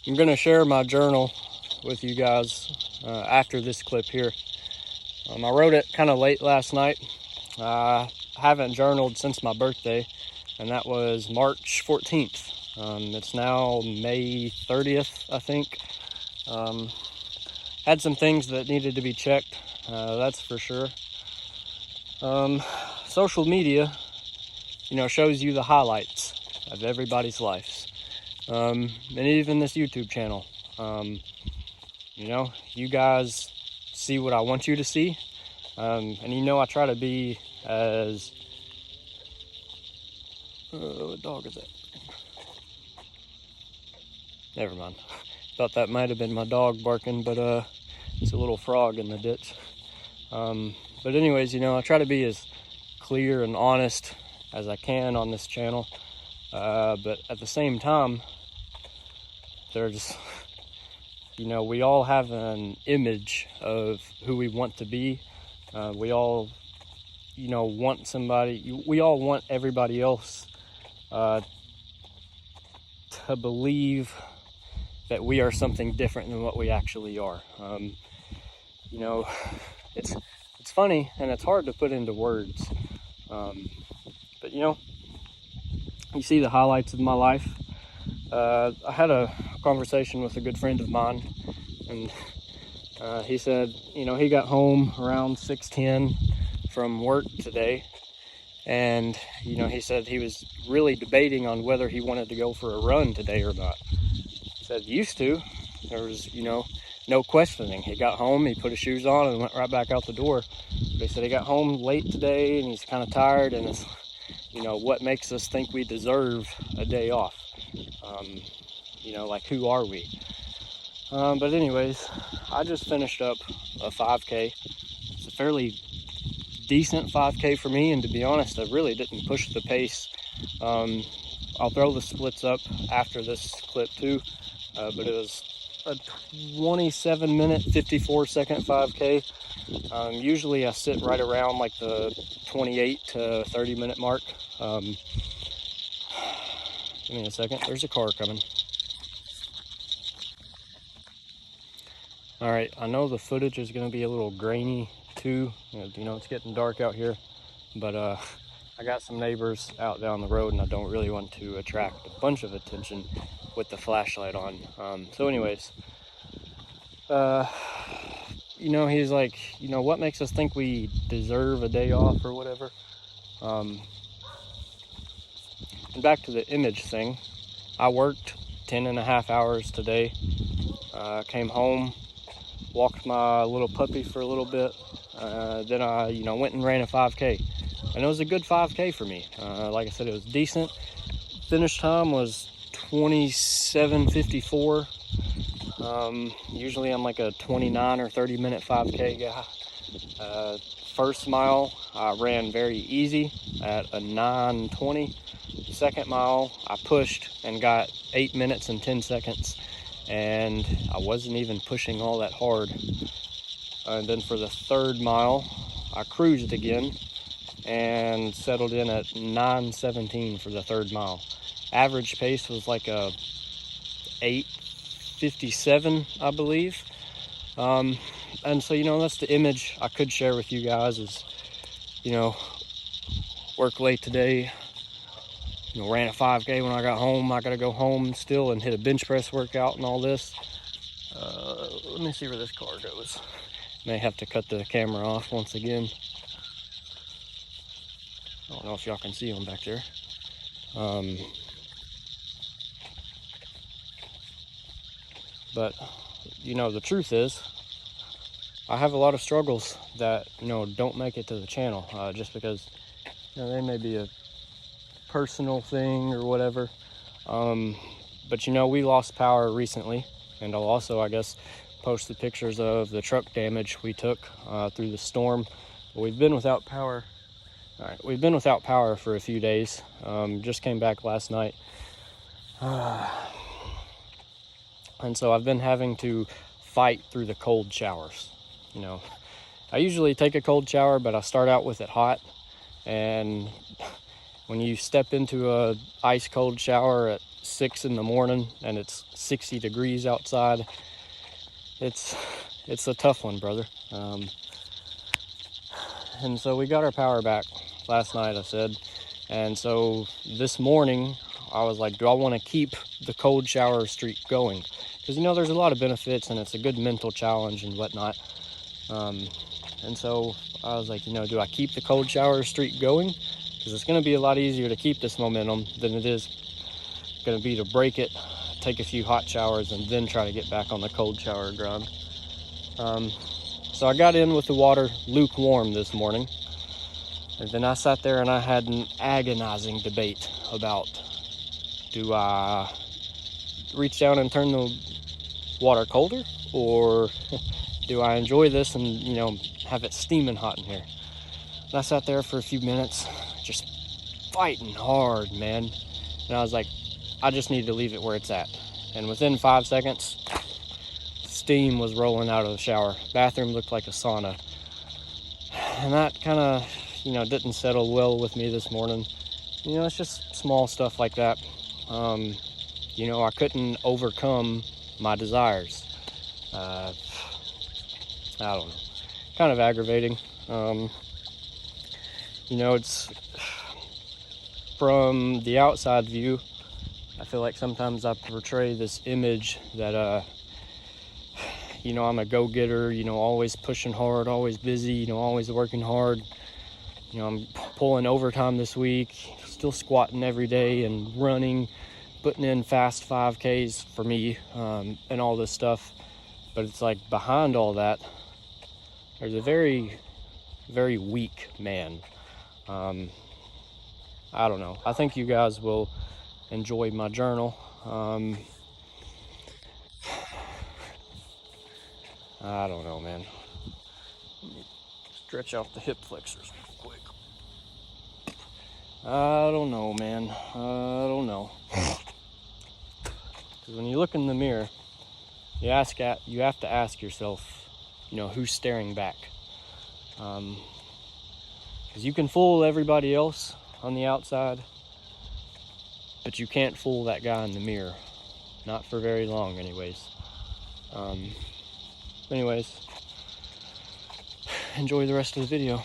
I'm going to share my journal with you guys after this clip here. I wrote it kind of late last night. I haven't journaled since my birthday, and that was March 14th. It's now May 30th, I think. Had some things that needed to be checked, that's for sure. Social media, shows you the highlights of everybody's lives. And even this YouTube channel. You guys see what I want you to see. And I try to be as... what dog is that? Never mind. Thought that might have been my dog barking, but it's a little frog in the ditch. But anyways, I try to be as clear and honest as I can on this channel. But at the same time, there's, we all have an image of who we want to be. We all, want somebody, we all want everybody else to believe that we are something different than what we actually are. It's funny and it's hard to put into words. But you see the highlights of my life. I had a conversation with a good friend of mine, and he said, he got home around 6:10 from work today, and he said he was really debating on whether he wanted to go for a run today or not. He said used to, there was no questioning. He got home, he put his shoes on and went right back out the door. But he said he got home late today and he's kind of tired, and it's what makes us think we deserve a day off. Like, who are we? But anyways, I just finished up a 5K. It's a fairly decent 5K for me, and to be honest, I really didn't push the pace. I'll throw the splits up after this clip too, but it was a 27-minute, 54-second 5K. Usually I sit right around like the 28 to 30-minute mark. Give me a second, there's a car coming. All right, I know the footage is going to be a little grainy too. It's getting dark out here, but I got some neighbors out down the road, and I don't really want to attract a bunch of attention with the flashlight on. So anyways, he's like, what makes us think we deserve a day off or whatever. And back to the image thing, I worked 10.5 hours today. Came home, walked my little puppy for a little bit. Then I, went and ran a 5K. And it was a good 5K for me. Like I said, it was decent. Finish time was 27:54. Usually I'm like a 29 or 30-minute 5K guy. First mile, I ran very easy at a 9:20. Second mile, I pushed and got 8 minutes and 10 seconds. And I wasn't even pushing all that hard. And then for the third mile, I cruised again and settled in at 9:17 for the third mile. Average pace was like a 8:57, I believe. And so, that's the image I could share with you guys is, work late today, ran a 5K when I got home. I got to go home still and hit a bench press workout and all this. Let me see where this car goes. May have to cut the camera off once again. I don't know if y'all can see them back there. But, the truth is, I have a lot of struggles that, don't make it to the channel, just because, they may be a personal thing or whatever. But, we lost power recently, and I'll also, I guess, post the pictures of the truck damage we took through the storm. But we've been without power. All right, we've been without power for a few days. Just came back last night. And so I've been having to fight through the cold showers. I usually take a cold shower, but I start out with it hot. And when you step into a ice cold shower at 6 in the morning and it's 60 degrees outside, it's a tough one, brother. And so we got our power back last night, I said. And so this morning, I was like, do I want to keep the cold shower streak going? Because, there's a lot of benefits and it's a good mental challenge and whatnot. And so I was like, do I keep the cold shower streak going? Because it's going to be a lot easier to keep this momentum than it is going to be to break it, take a few hot showers, and then try to get back on the cold shower grind. So I got in with the water lukewarm this morning. And then I sat there and I had an agonizing debate about, do I reach down and turn the water colder, or do I enjoy this and, have it steaming hot in here? And I sat there for a few minutes, just fighting hard, man. And I was like, I just need to leave it where it's at. And within 5 seconds, steam was rolling out of the shower. Bathroom looked like a sauna. And that kind of, didn't settle well with me this morning. It's just small stuff like that. I couldn't overcome my desires. I don't know. Kind of aggravating. It's from the outside view, I feel like sometimes I portray this image that, I'm a go-getter, always pushing hard, always busy, always working hard. I'm pulling overtime this week, still squatting every day and running, putting in fast 5Ks for me, and all this stuff. But it's like behind all that, there's a very, very weak man. I don't know. I think you guys will enjoy my journal. I don't know, man. Stretch out the hip flexors real quick. I don't know, man. I don't know. Because when you look in the mirror, you have to ask yourself, who's staring back. Because you can fool everybody else on the outside, but you can't fool that guy in the mirror. Not for very long, anyways. Anyways, enjoy the rest of the video.